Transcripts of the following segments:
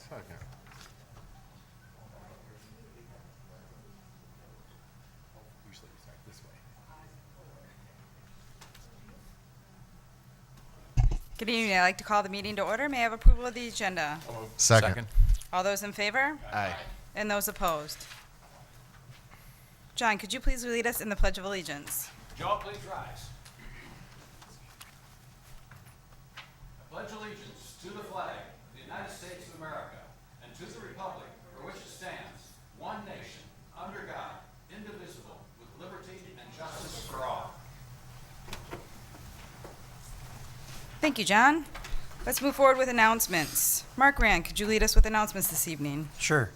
Second. Usually you start this way. Good evening. I'd like to call the meeting to order. May I have approval of the agenda? Second. All those in favor? Aye. And those opposed? John, could you please lead us in the Pledge of Allegiance? Joe, please rise. I pledge allegiance to the flag of the United States of America and to the republic for which it stands, one nation, under God, indivisible, with liberty and justice for all. Thank you, John. Let's move forward with announcements. Mark Rand, could you lead us with announcements this evening? Sure.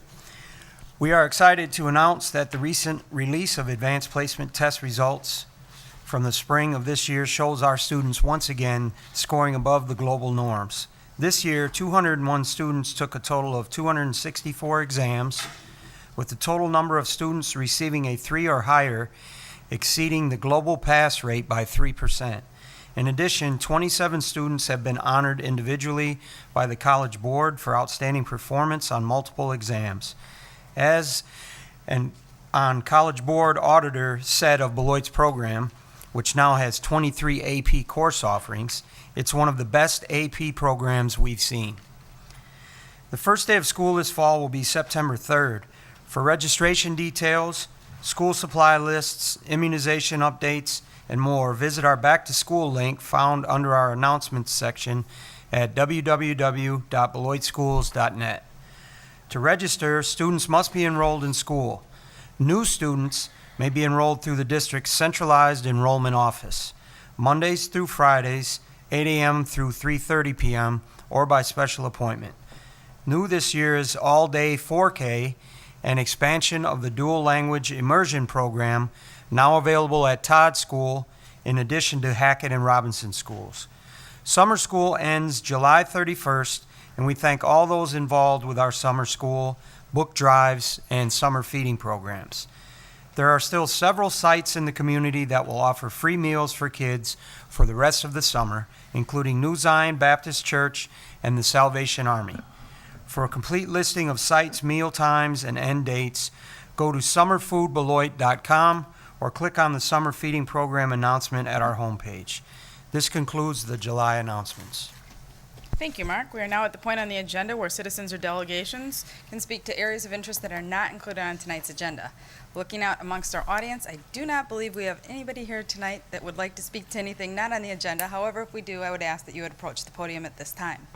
We are excited to announce that the recent release of advanced placement test results from the spring of this year shows our students once again scoring above the global norms. This year, 201 students took a total of 264 exams, with the total number of students receiving a 3 or higher exceeding the global pass rate by 3%. In addition, 27 students have been honored individually by the College Board for outstanding performance on multiple exams. As an College Board auditor said of Beloit's program, which now has 23 AP course offerings, it's one of the best AP programs we've seen. The first day of school this fall will be September 3rd. For registration details, school supply lists, immunization updates, and more, visit our Back to School link found under our announcements section at www.beloitschools.net. To register, students must be enrolled in school. New students may be enrolled through the district's centralized enrollment office, Mondays through Fridays, 8 a.m. through 3:30 p.m., or by special appointment. New this year is all-day 4K and expansion of the dual language immersion program, now available at Todd School, in addition to Hackett and Robinson schools. Summer school ends July 31st, and we thank all those involved with our summer school, book drives, and summer feeding programs. There are still several sites in the community that will offer free meals for kids for the rest of the summer, including New Zion Baptist Church and the Salvation Army. For a complete listing of sites, meal times, and end dates, go to summerfoodbeloit.com or click on the summer feeding program announcement at our homepage. This concludes the July announcements. Thank you, Mark. We are now at the point on the agenda where citizens or delegations can speak to areas of interest that are not included on tonight's agenda. Looking out amongst our audience, I do not believe we have anybody here tonight that would like to speak to anything not on the agenda. However, if we do, I would ask that you would approach the podium at this time.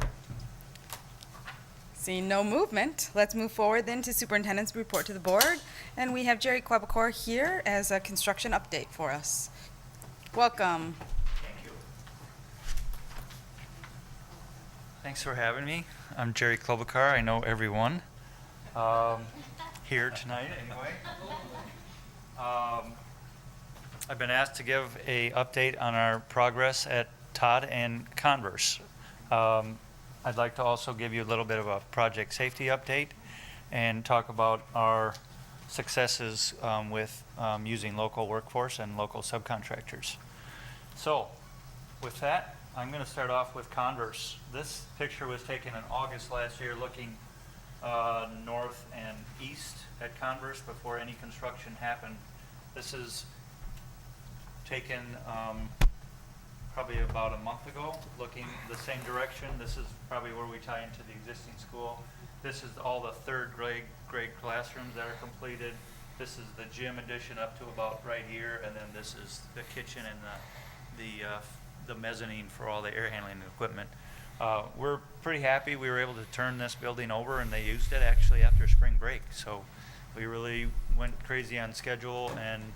Seeing no movement, let's move forward then to Superintendent's report to the board. And we have Jerry Quebecor here as a construction update for us. Welcome. Thank you. Thanks for having me. I'm Jerry Klobuchar. I know everyone here tonight anyway. I've been asked to give a update on our progress at Todd and Converse. I'd like to also give you a little bit of a project safety update and talk about our successes with using local workforce and local subcontractors. So with that, I'm going to start off with Converse. This picture was taken in August last year looking north and east at Converse before any construction happened. This is taken probably about a month ago, looking the same direction. This is probably where we tie into the existing school. This is all the third grade classrooms that are completed. This is the gym addition up to about right here, and then this is the kitchen and the mezzanine for all the air handling equipment. We're pretty happy we were able to turn this building over, and they used it actually after spring break. So we really went crazy on schedule, and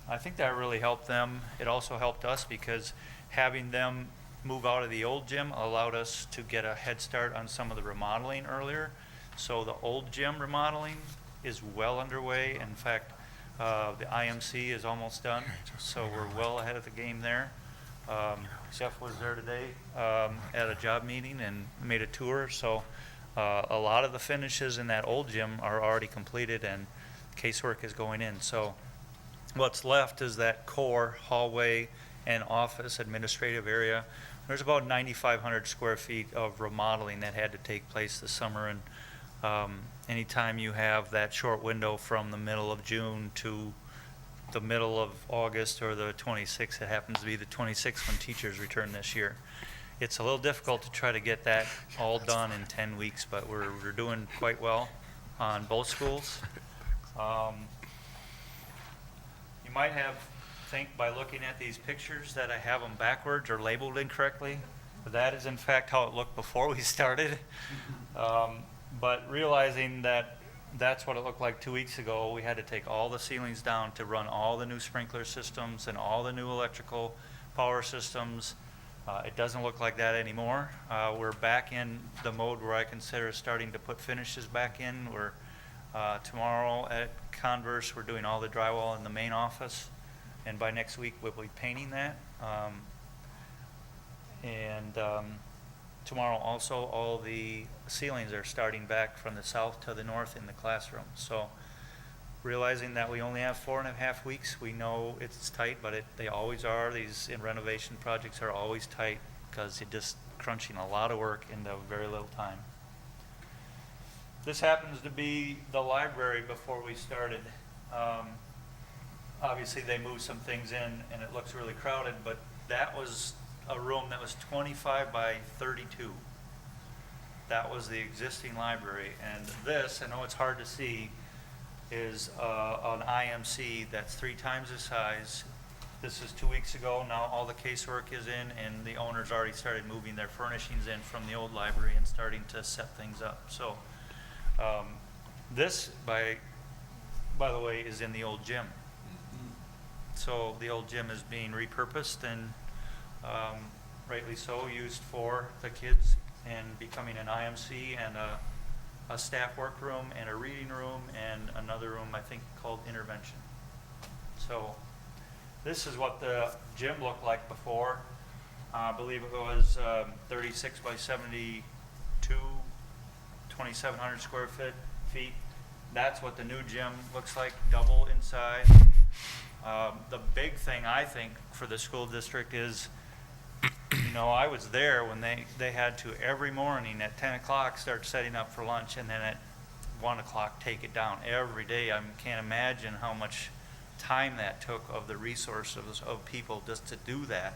I think that really helped them. It also helped us because having them move out of the old gym allowed us to get a head start on some of the remodeling earlier. So the old gym remodeling is well underway. In fact, the IMC is almost done, so we're well ahead of the game there. Jeff was there today at a job meeting and made a tour. So a lot of the finishes in that old gym are already completed, and casework is going in. So what's left is that core hallway and office administrative area. There's about 9,500 square feet of remodeling that had to take place this summer, and anytime you have that short window from the middle of June to the middle of August or the 26th, it happens to be the 26th when teachers return this year. It's a little difficult to try to get that all done in 10 weeks, but we're doing quite well on both schools. You might think by looking at these pictures that I have them backwards or labeled incorrectly, but that is in fact how it looked before we started. But realizing that that's what it looked like 2 weeks ago, we had to take all the ceilings down to run all the new sprinkler systems and all the new electrical power systems. It doesn't look like that anymore. We're back in the mode where I consider starting to put finishes back in. We're tomorrow at Converse, we're doing all the drywall in the main office, and by next week we'll be painting that. Tomorrow also, all the ceilings are starting back from the south to the north in the classroom. So realizing that we only have 4.5 weeks, we know it's tight, but they always are. These renovation projects are always tight because you're just crunching a lot of work into very little time. This happens to be the library before we started. Obviously they moved some things in and it looks really crowded, but that was a room that was 25 by 32. That was the existing library. And this, I know it's hard to see, is an IMC that's 3 times the size. This is 2 weeks ago. Now all the casework is in and the owners already started moving their furnishings in from the old library and starting to set things up. So this, by the way, is in the old gym. So the old gym is being repurposed and rightly so, used for the kids and becoming an IMC and a staff workroom and a reading room and another room I think called intervention. So this is what the gym looked like before. I believe it was 36 by 72, 2,700 square feet. That's what the new gym looks like, double inside. The big thing I think for the school district is, you know, I was there when they had to every morning at 10 o'clock start setting up for lunch and then at 1 o'clock take it down every day. I can't imagine how much time that took of the resources of people just to do that.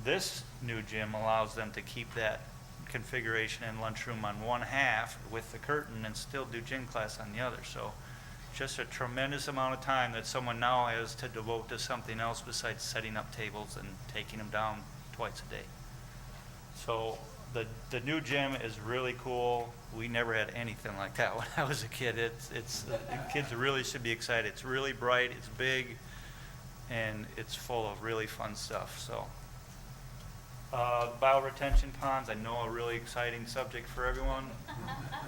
This new gym allows them to keep that configuration and lunchroom on one half with the curtain and still do gym class on the other. So just a tremendous amount of time that someone now has to devote to something else besides setting up tables and taking them down twice a day. So the new gym is really cool. We never had anything like that when I was a kid. The kids really should be excited. It's really bright, it's big, and it's full of really fun stuff. So bioretention ponds, I know a really exciting subject for everyone,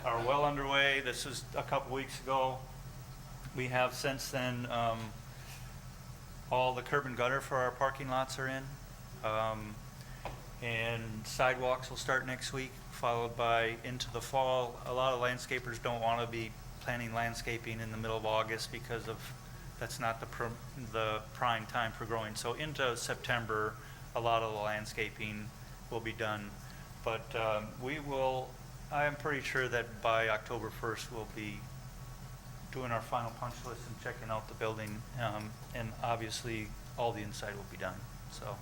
are well underway. This was a couple weeks ago. We have since then, all the curb and gutter for our parking lots are in. And sidewalks will start next week, followed by into the fall. A lot of landscapers don't want to be planting landscaping in the middle of August because that's not the prime time for growing. So into September, a lot of the landscaping will be done. But I am pretty sure that by October 1st, we'll be doing our final punch list and checking out the building. And obviously, all the inside will be done. So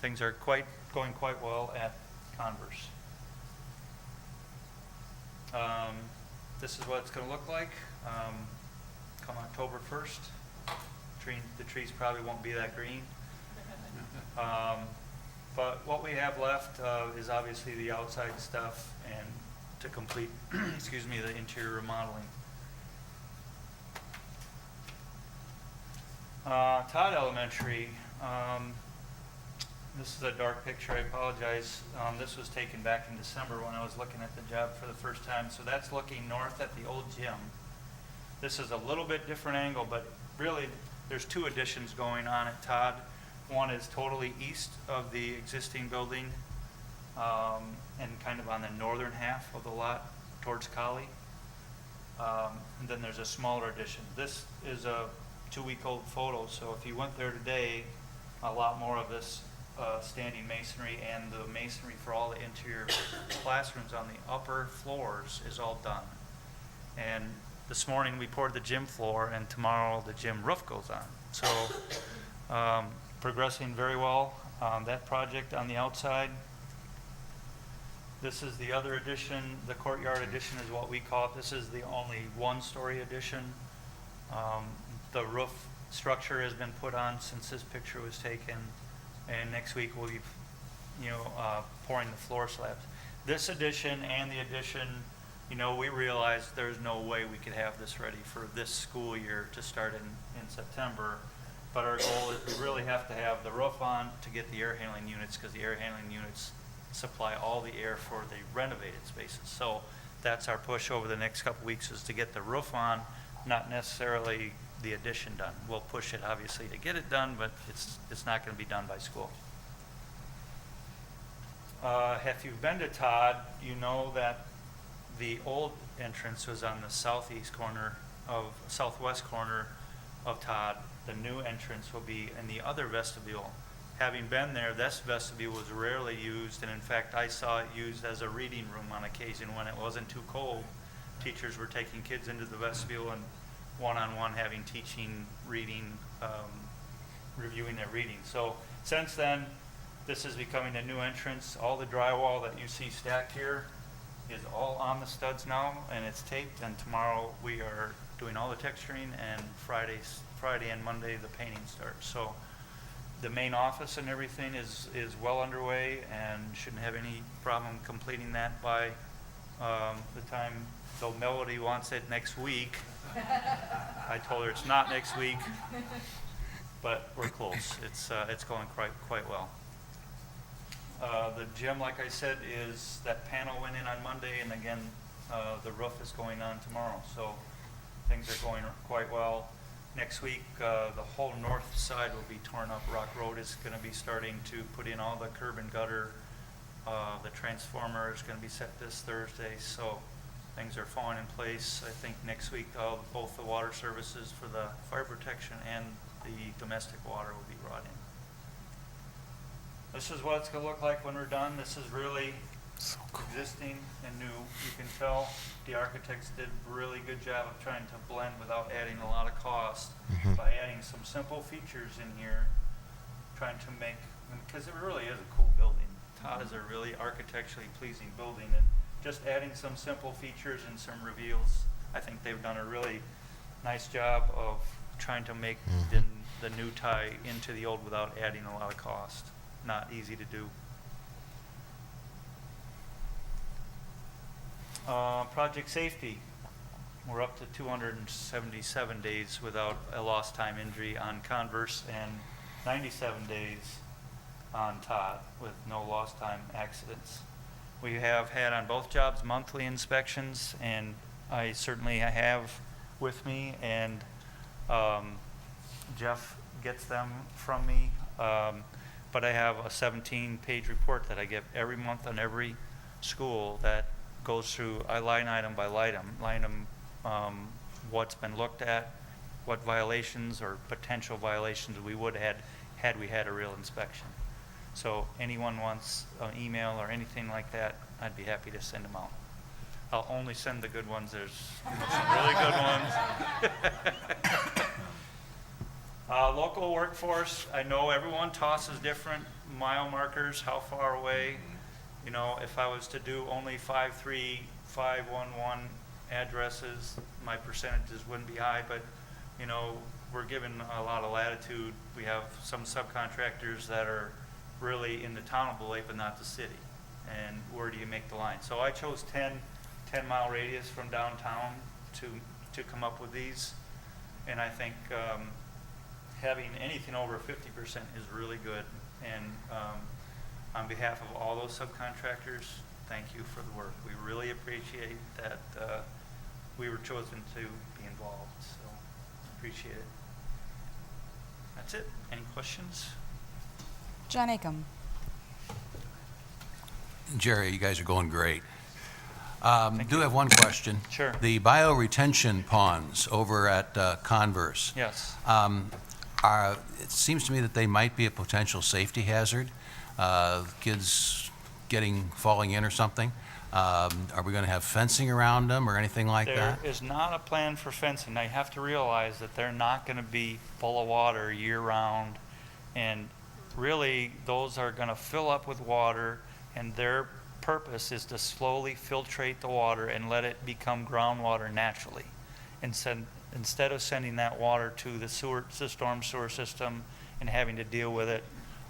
things are going quite well at Converse. This is what it's going to look like come October 1st. The trees probably won't be that green. But what we have left is obviously the outside stuff and to complete, excuse me, the interior remodeling. Todd Elementary. This is a dark picture, I apologize. This was taken back in December when I was looking at the job for the first time. So that's looking north at the old gym. This is a little bit different angle, but really there's 2 additions going on at Todd. One is totally east of the existing building and kind of on the northern half of the lot towards Collie. And then there's a smaller addition. This is a 2-week-old photo, so if you went there today, a lot more of this standing masonry, and the masonry for all the interior classrooms on the upper floors is all done. And this morning, we poured the gym floor, and tomorrow, the gym roof goes on. So, progressing very well on that project on the outside. This is the other addition, the courtyard addition is what we call it. This is the only one-story addition. The roof structure has been put on since this picture was taken, and next week we'll be, pouring the floor slabs. This addition and the addition, we realized there's no way we could have this ready for this school year to start in September. But our goal is we really have to have the roof on to get the air handling units, because the air handling units supply all the air for the renovated spaces. So that's our push over the next couple weeks, is to get the roof on, not necessarily the addition done. We'll push it obviously to get it done, but it's not going to be done by school. If you've been to Todd, you know that the old entrance was on the southwest corner of Todd. The new entrance will be in the other vestibule. Having been there, this vestibule was rarely used, and in fact, I saw it used as a reading room on occasion when it wasn't too cold. Teachers were taking kids into the vestibule and one-on-one having teaching, reading, reviewing their reading. So since then, this is becoming a new entrance. All the drywall that you see stacked here is all on the studs now, and it's taped, and tomorrow we are doing all the texturing, and Friday and Monday the painting starts. So the main office and everything is well underway, and shouldn't have any problem completing that by the time, though Melody wants it next week. I told her it's not next week, but we're close. It's going quite well. The gym, like I said, is that panel went in on Monday, and again, the roof is going on tomorrow. So things are going quite well. Next week, the whole north side will be torn up. Rock Road is going to be starting to put in all the curb and gutter. The transformer is going to be set this Thursday, so things are falling in place. I think next week, both the water services for the fire protection and the domestic water will be brought in. This is what it's going to look like when we're done. This is really existing and new. You can tell the architects did a really good job of trying to blend without adding a lot of cost by adding some simple features in here, trying to make, because it really is a cool building. Todd is a really architecturally pleasing building, and just adding some simple features and some reveals, I think they've done a really nice job of trying to make the new tie into the old without adding a lot of cost. Not easy to do. Project safety. We're up to 277 days without a lost time injury on Converse, and 97 days on Todd with no lost time accidents. We have had on both jobs monthly inspections, and I certainly have with me, and Jeff gets them from me. But I have a 17-page report that I give every month on every school that goes through line item by line item, what's been looked at, what violations or potential violations we would have had we had a real inspection. So anyone wants an email or anything like that, I'd be happy to send them out. I'll only send the good ones. There's some really good ones. Local workforce, I know everyone tosses different mile markers, how far away. If I was to do only 53511 addresses, my percentages wouldn't be high, but, we're given a lot of latitude. We have some subcontractors that are really in the town of Beloit, but not the city. And where do you make the line? So I chose 10-mile radius from downtown to come up with these. And I think having anything over 50% is really good. And on behalf of all those subcontractors, thank you for the work. We really appreciate that we were chosen to be involved. So appreciate it. That's it. Any questions? John Acom. Jerry, you guys are going great. Do have one question. Sure. The bioretention ponds over at Converse. Yes. It seems to me that they might be a potential safety hazard. kids falling in or something? Are we going to have fencing around them or anything like that? There is not a plan for fencing. Now, you have to realize that they're not going to be full of water year-round, and really, those are going to fill up with water, and their purpose is to slowly filtrate the water and let it become groundwater naturally. Instead of sending that water to the storm sewer system and having to deal with it,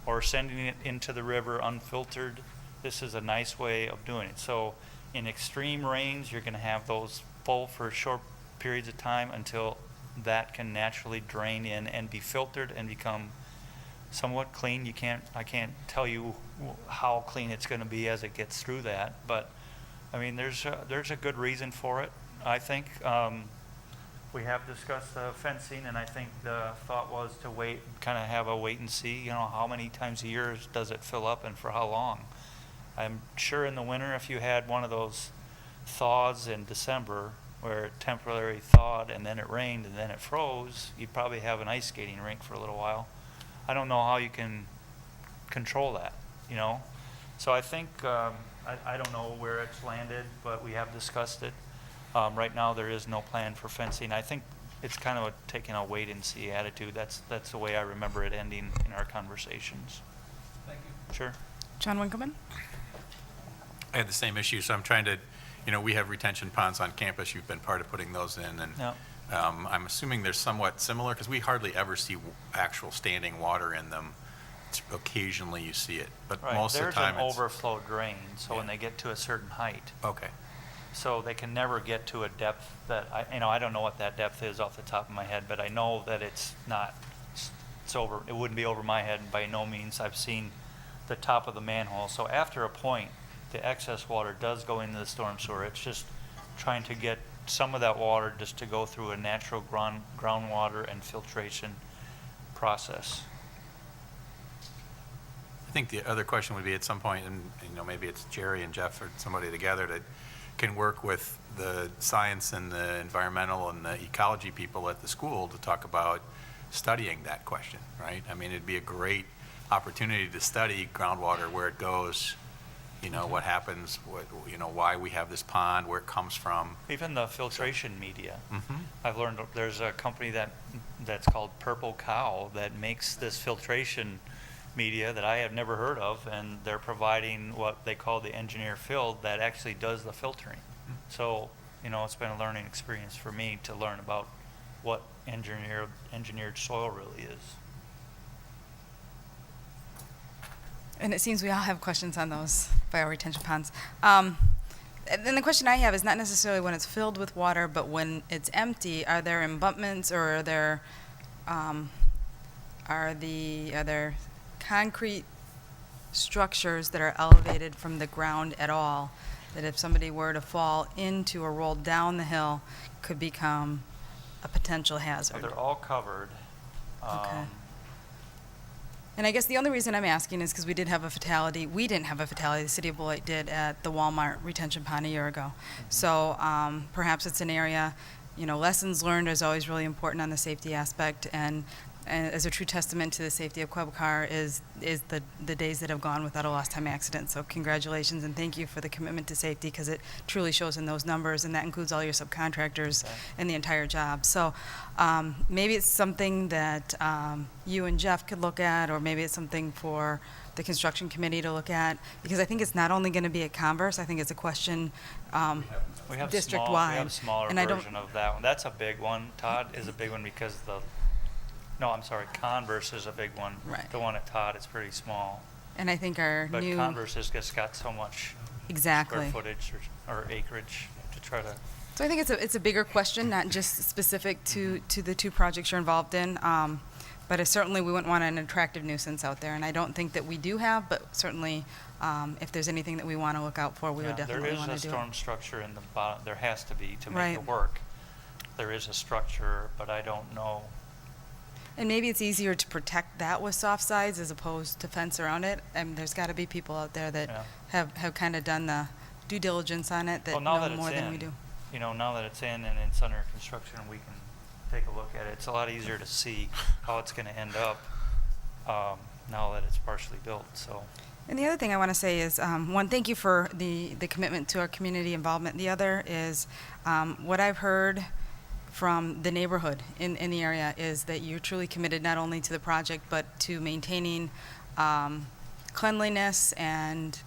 or sending it into the river unfiltered, this is a nice way of doing it. So in extreme rains, you're going to have those full for short periods of time until that can naturally drain in and be filtered and become somewhat clean. I can't tell you how clean it's going to be as it gets through that, but I mean, there's a good reason for it, I think. We have discussed the fencing, and I think the thought was to kind of have a wait and see, how many times a year does it fill up and for how long. I'm sure in the winter, if you had one of those thaws in December where it temporarily thawed and then it rained and then it froze, you'd probably have an ice skating rink for a little while. I don't know how you can control that, So I think, I don't know where it's landed, but we have discussed it. Right now, there is no plan for fencing. I think it's kind of taking a wait and see attitude. That's the way I remember it ending in our conversations. Thank you. Sure. John Winkelman? I had the same issue, so I'm trying to, we have retention ponds on campus. You've been part of putting those in, and Yeah. I'm assuming they're somewhat similar, because we hardly ever see actual standing water in them. Occasionally you see it, but Right. most of the time There's it's... an overflow drain, so when Yeah. they get to a certain height, Okay. so they can never get to a depth that, I don't know what that depth is off the top of my head, but I know that it wouldn't be over my head, and by no means. I've seen the top of the manhole. So after a point, the excess water does go into the storm sewer. It's just trying to get some of that water just to go through a natural groundwater and filtration process. I think the other question would be at some point, and maybe it's Jerry and Jeff or somebody together that can work with the science and the environmental and the ecology people at the school to talk about studying that question, right? I mean, it'd be a great opportunity to study groundwater, where it goes, what happens, why we have this pond, where it comes from. Even the filtration media. Mhm. I've learned there's a company that's called Purple Cow that makes this filtration media that I have never heard of, and they're providing what they call the engineer filled that actually does the filtering. So, it's been a learning experience for me to learn about what engineered soil really is. And it seems we all have questions on those bioretention ponds. Then the question I have is not necessarily when it's filled with water, but when it's empty, are there embankments, or are there concrete structures that are elevated from the ground at all, that if somebody were to fall into or roll down the hill could become a potential So hazard? they're all covered. Okay. And I guess the only reason I'm asking is because we didn't have a fatality, the city of Beloit did, at the Walmart retention pond a year ago. So perhaps it's an area, lessons learned is always really important on the safety aspect, and as a true testament to the safety of Quebecor is the days that have gone without a lost time accident. So congratulations, and thank you for the commitment to safety, because it truly shows in those numbers, and that includes all your subcontractors and the entire job. So maybe it's something that you and Jeff could look at, or maybe it's something for the construction committee to look at, because I think it's not only going to be at Converse. I think it's a question We have district-wide. We have a smaller And I don't- version of that one. That's a big one. Todd is a big one because Converse is a big one. Right. The one at Todd is pretty small. and I think our But new Converse has just got so much exactly. square footage or acreage to try to. So I think it's a bigger question, not just specific to the two projects you're involved in. But certainly we wouldn't want an attractive nuisance out there, and I don't think that we do have, but certainly if there's anything that we want to look out for, we would definitely want to do There is a it. storm structure in the bottom. There has to be to make Right. it work. There is a structure, but I don't know. And maybe it's easier to protect that with soft sides as opposed to fence around it. And there's got to be people out there that Yeah. have kind of done the due diligence on it, that Well, now know that it's more than we in, do. Now that it's in and it's under construction, we can take a look at it. It's a lot easier to see how it's going to end up. now that it's partially built, so. And the other thing I want to say is, one, thank you for the commitment to our community involvement. The other is, what I've heard from the neighborhood in the area is that you're truly committed not only to the project, but to maintaining cleanliness and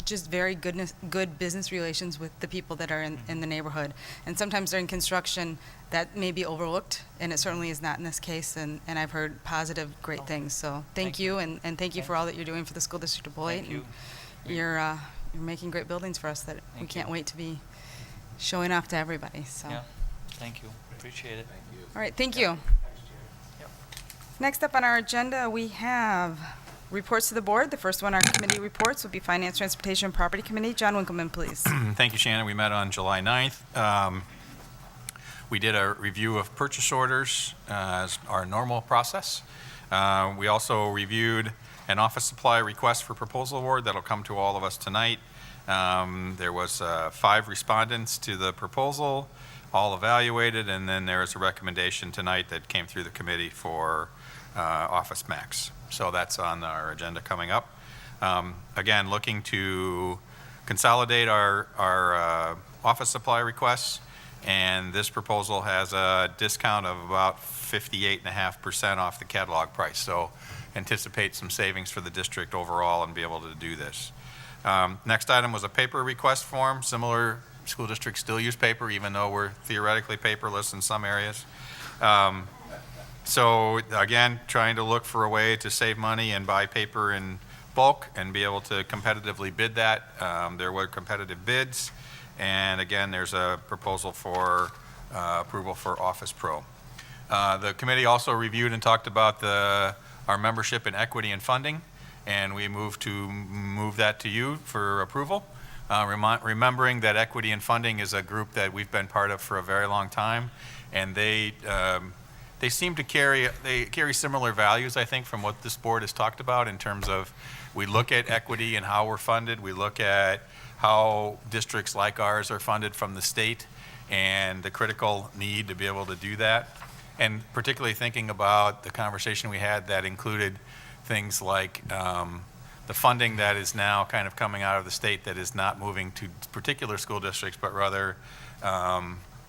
just very good business relations with the people that are in the neighborhood. And sometimes during construction, that may be overlooked, and it certainly is not in this case, and I've heard positive, great things. So thank you, and thank you for all that you're doing for the School District of Beloit. Thank you. And you're making great buildings for us that we Thank can't you. wait to be showing off to everybody, so. Yeah, thank you, appreciate it. All right, thank you. Yep. Next up on our agenda, we have reports to the board. The first one, our committee reports, will be Finance, Transportation, and Property Committee. John Winkleman, please. Thank you, Shannon. We met on July 9th. We did a review of purchase orders as our normal process. We also reviewed an office supply request for proposal award that'll come to all of us tonight. There was 5 respondents to the proposal, all evaluated, and then there is a recommendation tonight that came through the committee for Office Max. So that's on our agenda coming up. Again, looking to consolidate our office supply requests, and this proposal has a discount of about 58.5% off the catalog price. So anticipate some savings for the district overall and be able to do this. Next item was a paper request form. Similar school districts still use paper, even though we're theoretically paperless in some areas. So again, trying to look for a way to save money and buy paper in bulk and be able to competitively bid that. There were competitive bids. And again, there's a proposal for approval for Office Pro. The committee also reviewed and talked about our membership in equity and funding, and we move that to you for approval. Remembering that equity and funding is a group that we've been part of for a very long time, and they seem to carry similar values, I think, from what this board has talked about in terms of we look at equity and how we're funded. We look at how districts like ours are funded from the state and the critical need to be able to do that. And particularly thinking about the conversation we had that included things like the funding that is now kind of coming out of the state that is not moving to particular school districts, but rather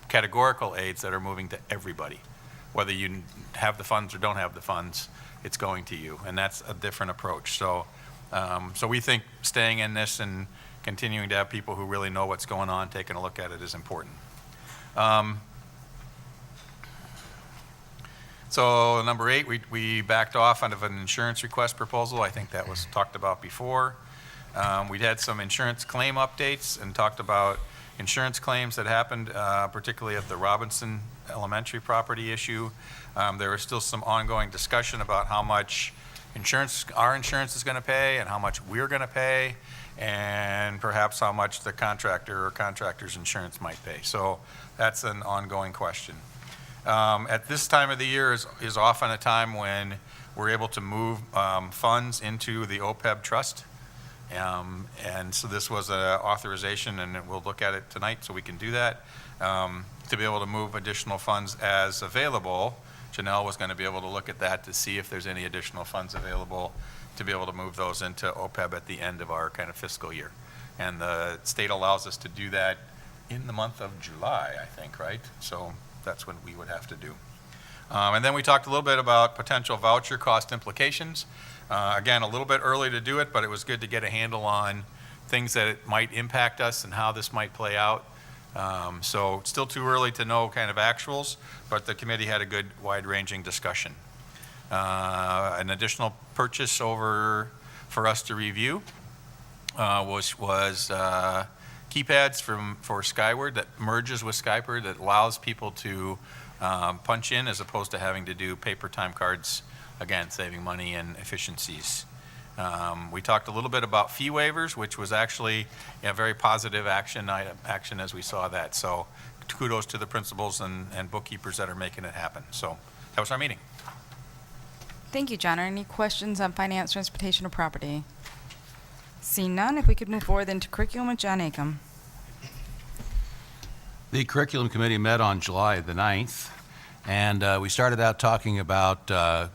categorical aids that are moving to everybody. Whether you have the funds or don't have the funds, it's going to you, and that's a different approach. So we think staying in this and continuing to have people who really know what's going on, taking a look at it is important. So number 8, we backed off out of an insurance request proposal. I think that was talked about before. We'd had some insurance claim updates and talked about insurance claims that happened, particularly at the Robinson Elementary property issue. There was still some ongoing discussion about how much our insurance is going to pay and how much we're going to pay, and perhaps how much the contractor or contractor's insurance might pay. So that's an ongoing question. At this time of the year is often a time when we're able to move funds into the OPEB trust. And so this was an authorization, and we'll look at it tonight so we can do that, to be able to move additional funds as available. Janelle was going to be able to look at that to see if there's any additional funds available to be able to move those into OPEB at the end of our kind of fiscal year. And the state allows us to do that in the month of July, I think, right? So that's what we would have to do. And then we talked a little bit about potential voucher cost implications. Again, a little bit early to do it, but it was good to get a handle on things that it might impact us and how this might play out. So still too early to know kind of actuals, but the committee had a good wide-ranging discussion. An additional purchase for us to review was keypads for Skyward that merges with Skyper, that allows people to punch in as opposed to having to do paper time cards, again, saving money and efficiencies. We talked a little bit about fee waivers, which was actually a very positive action as we saw that. So kudos to the principals and bookkeepers that are making it happen. So that was our meeting. Thank you, John. Are any questions on finance, transportation, or property? Seeing none, if we could move forward then to curriculum with John Akam. The Curriculum Committee met on July the 9th, And we started out talking about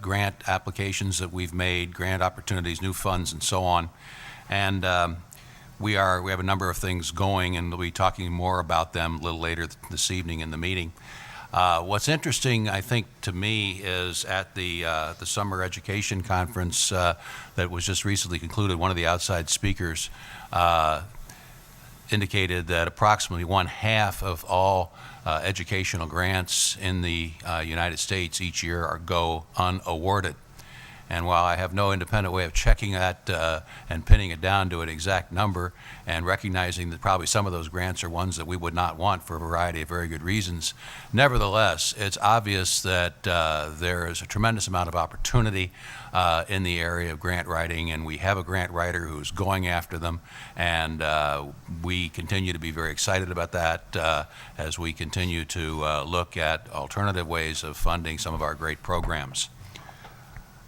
grant applications that we've made, grant opportunities, new funds, and so on. And we have a number of things going, and we'll be talking more about them a little later this evening in the meeting. What's interesting, I think, to me is at the Summer Education Conference that was just recently concluded, one of the outside speakers indicated that approximately 1/2 of all educational grants in the United States each year go unawarded. And while I have no independent way of checking that and pinning it down to an exact number, and recognizing that probably some of those grants are ones that we would not want for a variety of very good reasons, nevertheless, it's obvious that there is a tremendous amount of opportunity in the area of grant writing, and we have a grant writer who's going after them, and we continue to be very excited about that as we continue to look at alternative ways of funding some of our great programs.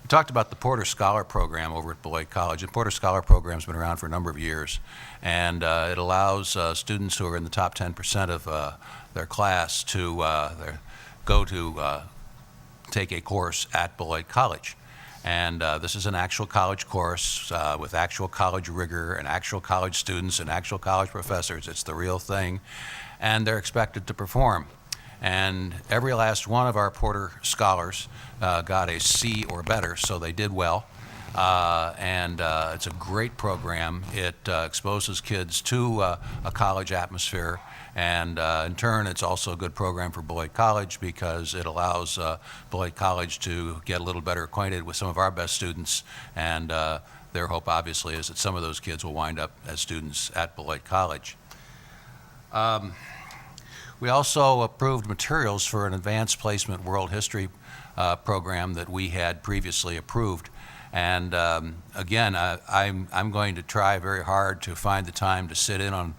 We talked about the Porter Scholar Program over at Beloit College. The Porter Scholar Program has been around for a number of years, and it allows students who are in the top 10% of their class to take a course at Beloit College. And this is an actual college course with actual college rigor and actual college students and actual college professors. It's the real thing, and they're expected to perform. And every last one of our Porter scholars got a C or better, so they did well. And it's a great program. It exposes kids to a college atmosphere, and in turn, it's also a good program for Beloit College because it allows Beloit College to get a little better acquainted with some of our best students, and their hope, obviously, is that some of those kids will wind up as students at Beloit College. We also approved materials for an advanced placement world history program that we had previously approved. And again, I'm going to try very hard to find the time to sit in on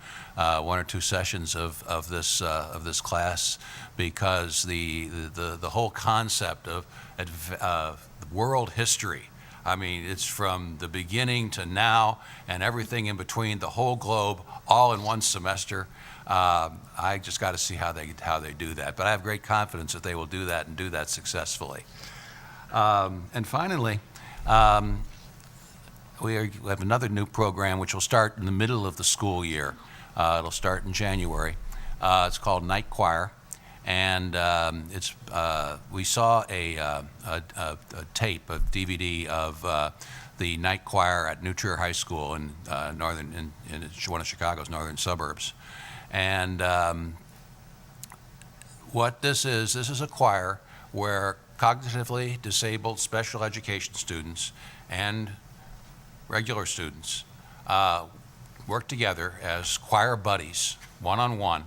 one or two sessions of this class, because the whole concept of world history, I mean, it's from the beginning to now and everything in between, the whole globe, all in one semester. I just got to see how they do that. But I have great confidence that they will do that and do that successfully. And finally, we have another new program which will start in the middle of the school year. It'll start in January. It's called Night Choir. And we saw a tape, a DVD of the night choir at New Trier High School in one of Chicago's northern suburbs. And what this is a choir where cognitively disabled special education students and regular students work together as choir buddies, one-on-one,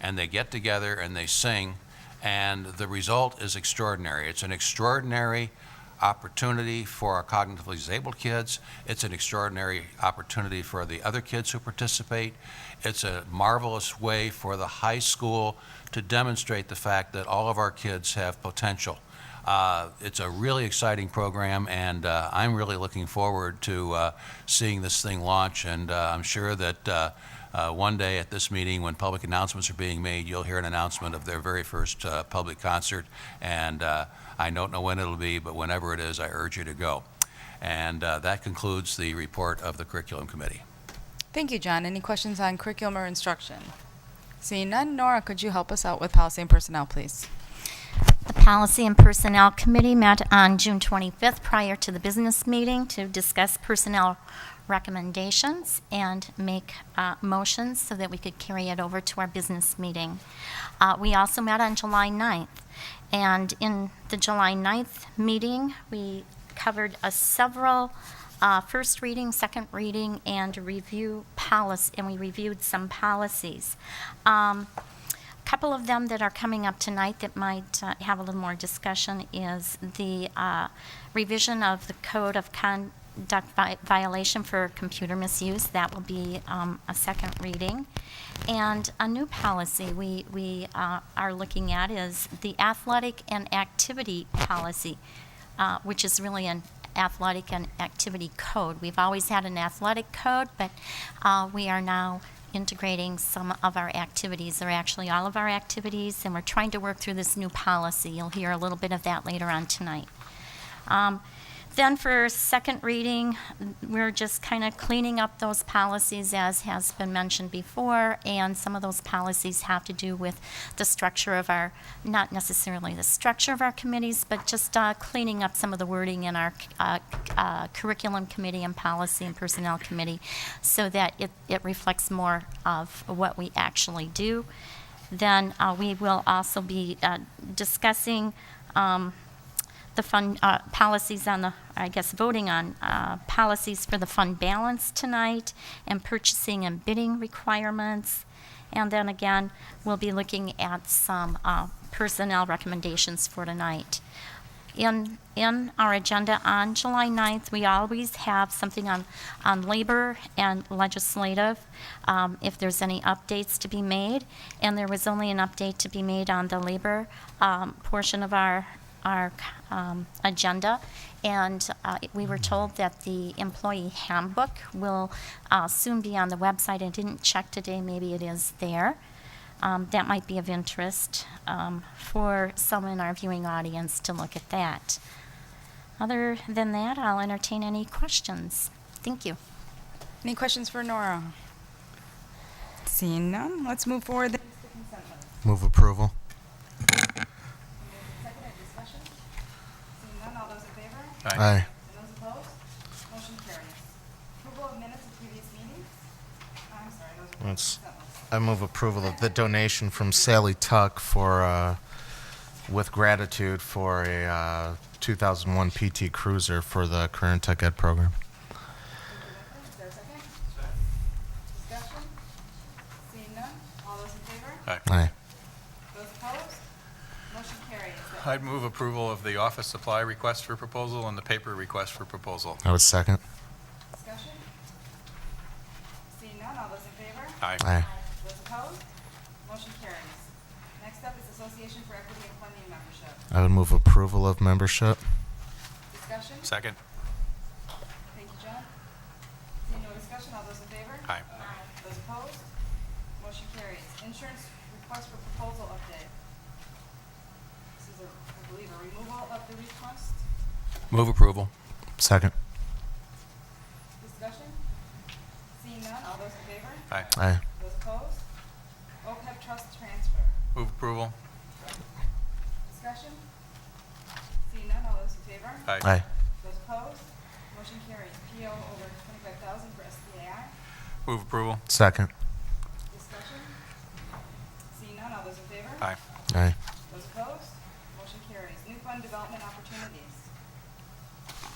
and they get together and they sing, and the result is extraordinary. It's an extraordinary opportunity for our cognitively disabled kids. It's an extraordinary opportunity for the other kids who participate. It's a marvelous way for the high school to demonstrate the fact that all of our kids have potential. It's a really exciting program, and I'm really looking forward to seeing this thing launch, and I'm sure that one day at this meeting, when public announcements are being made, you'll hear an announcement of their very first public concert, and I don't know when it'll be, but whenever it is, I urge you to go. And that concludes the report of the Curriculum Committee. Thank you, John. Any questions on curriculum or instruction? Seeing none, Nora, could you help us out with policy and personnel, please? The Policy and Personnel Committee met on June 25th prior to the business meeting to discuss personnel recommendations and make motions so that we could carry it over to our business meeting. We also met on July 9th, and in the July 9th meeting, we covered several first reading, second reading, and review policy, and we reviewed some policies. A couple of them that are coming up tonight that might have a little more discussion is the revision of the Code of Conduct violation for computer misuse. That will be a second reading. And a new policy we are looking at is the athletic and activity policy, which is really an athletic and activity code. We've always had an athletic code, but we are now integrating some of our activities, or actually all of our activities, and we're trying to work through this new policy. You'll hear a little bit of that later on tonight. Then for second reading, we're just kind of cleaning up those policies as has been mentioned before, and some of those policies have to do with the structure of our, not necessarily the structure of our committees, but just cleaning up some of the wording in our curriculum committee and policy and personnel committee so that it reflects more of what we actually do. Then we will also be discussing the fund policies on the, I guess, voting on policies for the fund balance tonight, and purchasing and bidding requirements. And then again, we'll be looking at some personnel recommendations for tonight. In our agenda on July 9th, we always have something on labor and legislative, if there's any updates to be made. And there was only an update to be made on the labor portion of our agenda, and we were told that the employee handbook will soon be on the website. I didn't check today, maybe it is there. That might be of interest for some in our viewing audience to look at that. Other than that, I'll entertain any questions. Thank you. Any questions for Nora? Seeing none, let's move forward. Then. Move approval. Second, discussion? Seeing none, all those in favor? Aye. And those opposed? Motion carries. Approval of minutes of previous meetings? I'm sorry, those are That's- consent ones. I move approval of the donation from Sally Tuck for, with gratitude for a 2001 PT Cruiser for the current Tech Ed program. Is there a second? Discussion? Seeing none, all those in favor? Aye. Those opposed? Motion carries. I'd move approval of the office supply request for proposal and the paper request for proposal. I would second. Discussion? Seeing none, all those in favor? Aye. Aye. Those opposed? Motion carries. Next up is Association for Equity and Funding membership. I would move approval of membership. Discussion? Second. Thank you, John. Seeing no discussion, all those in favor? Aye. Those opposed? Motion carries. Insurance request for proposal update. This is, I believe, a removal of the request. Move approval. Second. Discussion? Seeing none, all those in favor? Aye. Aye. Those opposed? OPEB trust transfer. Move approval. Discussion? Seeing none, all those in favor? Aye. Those opposed? Motion carries. PO over 25,000 for SBAI. Move approval. Second. Discussion? Seeing none, all those in favor? Aye. Aye. Those opposed? Motion carries. New fund development opportunities.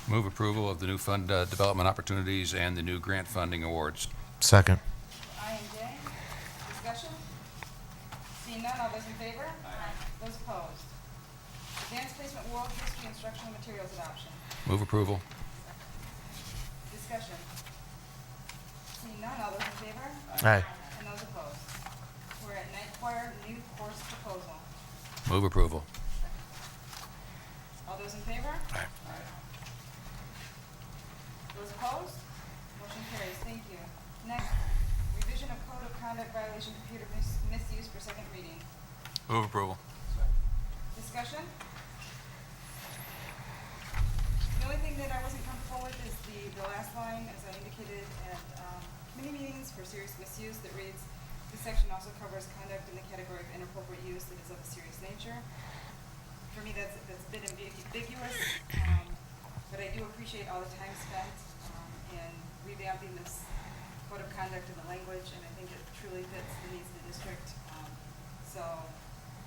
Move approval of the new fund development opportunities and the new grant funding awards. Second. I and J. Discussion? Seeing none, all those in favor? Those opposed? Advanced placement world history instructional materials adoption. Move approval. Discussion? Seeing none, all those in favor? Aye. And those opposed? We're at night choir new course proposal. Move approval. All those in favor? Aye. Those opposed? Motion carries. Thank you. Next, revision of code of conduct violation computer misuse for second reading. Move approval. Discussion? The only thing that I wasn't comfortable with is the last line, as I indicated at committee meetings for serious misuse, that reads, "This section also covers conduct in the category of inappropriate use that is of a serious nature." For me, that's a bit ambiguous, but I do appreciate all the time spent in revamping this code of conduct and the language, and I think it truly fits the needs of the district. So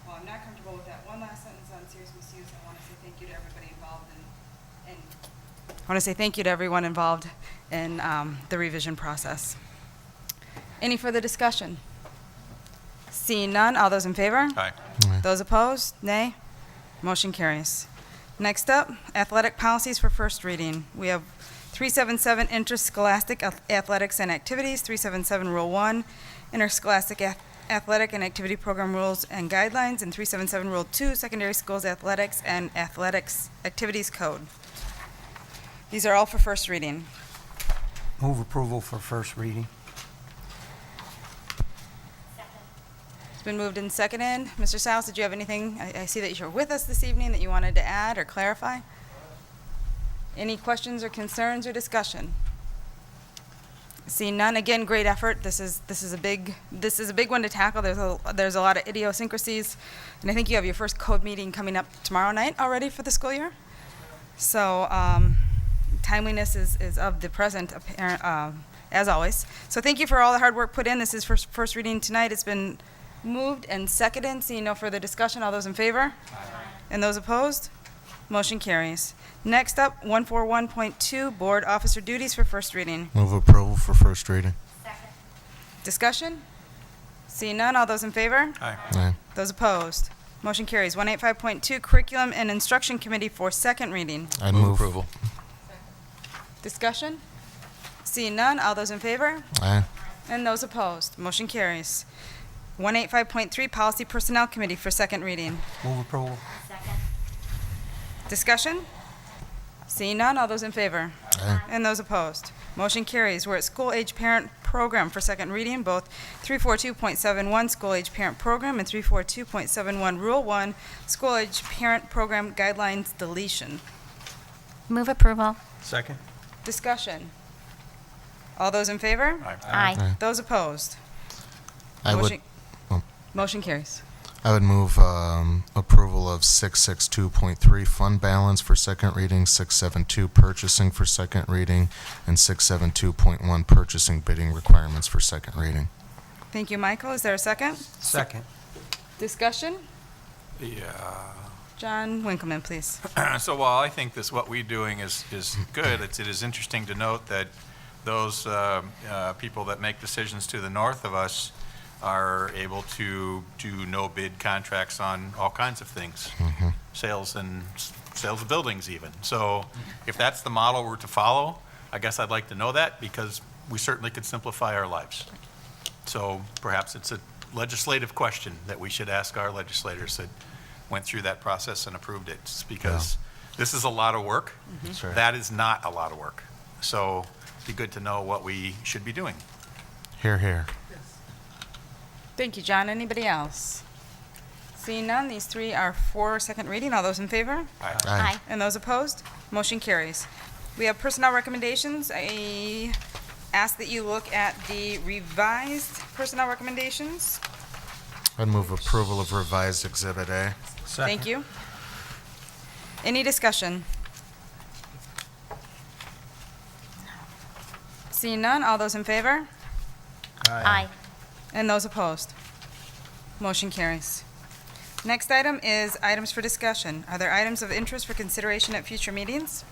while I'm not comfortable with that one last sentence on serious misuse, I want to say thank you to everybody involved in I want to say thank you to everyone involved in the revision process. Any further discussion? Seeing none, all those in favor? Aye. Aye. Those opposed? Nay? Motion carries. Next up, athletic policies for first reading. We have 377 interscholastic athletics and activities, 377 Rule 1, interscholastic athletic and activity program rules and guidelines, and 377 Rule 2, secondary schools athletics and athletics activities code. These are all for first reading. Move approval for first reading. It's been moved and seconded. Mr. Stiles, did you have anything? I see that you're with us this evening that you wanted to add or clarify. Any questions or concerns or discussion? See none. Again, great effort. This is a big one to tackle. There's a lot of idiosyncrasies, and I think you have your first code meeting coming up tomorrow night already for the school year. So timeliness is of the present, as always. So thank you for all the hard work put in. This is first reading tonight. It's been moved and seconded. Seeing no further discussion, all those in favor? Aye. And those opposed? Motion carries. Next up, 141.2, Board Officer Duties for first reading. Move approval for first reading. Discussion? Seeing none, all those in favor? Aye. Aye. Those opposed? Motion carries. 185.2, Curriculum and Instruction Committee for second reading. I'd Move move. approval. Discussion? Seeing none, all those in favor? Aye. And those opposed? Motion carries. 185.3, Policy Personnel Committee for second reading. Move approval. Discussion? Seeing none, all those in favor? Aye. And those opposed? Motion carries. We're at School Age Parent Program for second reading, both 342.71 School Age Parent Program and 342.71 Rule 1 School Age Parent Program Guidelines Deletion. Move approval. Second. Discussion? All those in favor? Aye. Aye. Those opposed? I would. Motion- oh. Motion carries. I would move approval of 662.3 fund balance for second reading, 672 purchasing for second reading, and 672.1 purchasing bidding requirements for second reading. Thank you, Michael. Is there a second? Second. Discussion? Yeah. John Winkleman, please. So while I think what we're doing is good, it is interesting to note that those people that make decisions to the north of us are able to do no-bid contracts on all kinds of things, sales of buildings even. So if that's the model we're to follow, I guess I'd like to know that, because we certainly could simplify our lives. So perhaps it's a legislative question that we should ask our legislators that went through that process and approved it, just because this is a lot of work. That's right. That is not a lot of work. So it'd be good to know what we should be doing. Hear, hear. Thank you, John. Anybody else? Seeing none, these three are for second reading. All those in favor? Aye. And those opposed? Motion carries. We have personnel recommendations. I ask that you look at the revised personnel recommendations. I'd move approval of revised Exhibit A. Thank you. Any discussion? Seeing none, all those in favor? Aye. And those opposed? Motion carries. Next item is items for discussion. Are there items of interest for consideration at future meetings?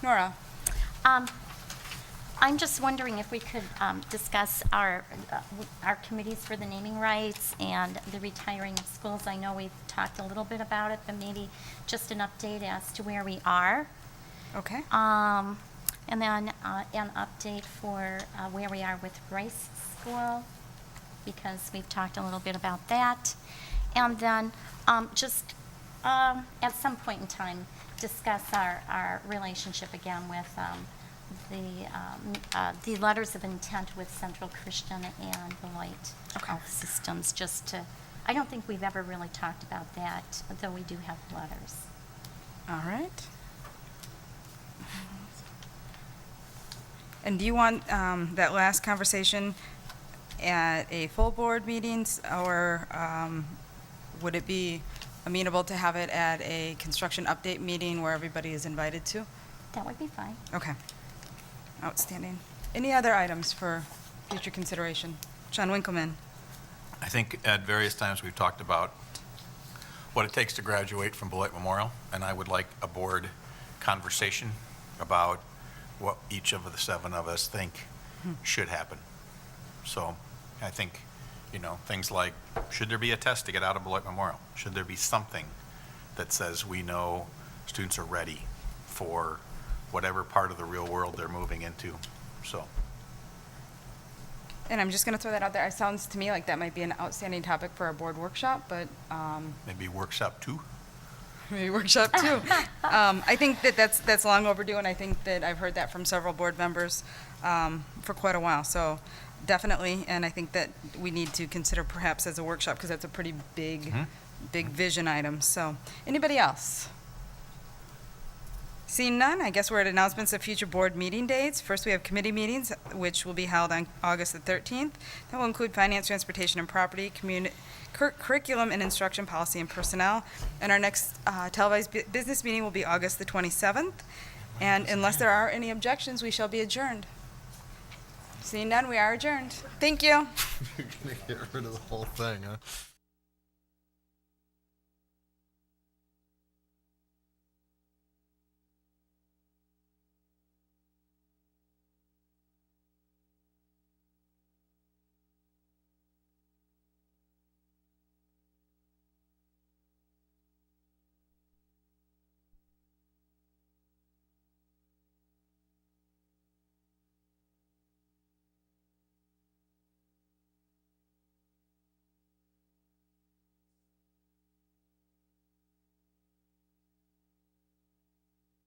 Nora? I'm just wondering if we could discuss our committees for the naming rights and the retiring of schools. I know we've talked a little bit about it, but maybe just an update as to where we are. Okay. And then an update for where we are with Rice School, because we've talked a little bit about that. And then just at some point in time, discuss our relationship again with the letters of intent with Central Christian and Beloit Health Systems. I don't think we've ever really talked about that, though we do have letters. All right. And do you want that last conversation at a full board meetings, or would it be amenable to have it at a construction update meeting where everybody is invited to? That would be fine. Okay. Outstanding. Any other items for future consideration? John Winkleman. I think at various times we've talked about what it takes to graduate from Beloit Memorial, and I would like a board conversation about what each of the seven of us think should happen. So I think, things like, should there be a test to get out of Beloit Memorial? Should there be something that says we know students are ready for whatever part of the real world they're moving into? So. And I'm just going to throw that out there. It sounds to me like that might be an outstanding topic for a board workshop, but Maybe workshop 2? maybe workshop too. I think that's long overdue, and I think that I've heard that from several board members for quite a while. So definitely, and I think that we need to consider perhaps as a workshop, because that's a pretty big, big vision item. So, anybody else? Seeing none, I guess we're at announcements of future board meeting dates. First, we have committee meetings, which will be held on August the 13th. That will include finance, transportation, and property, curriculum and instruction, policy, and personnel. And our next televised business meeting will be August the 27th. And unless there are any objections, we shall be adjourned. Seeing none, we are adjourned. Thank you. You're gonna get rid of the whole thing, huh?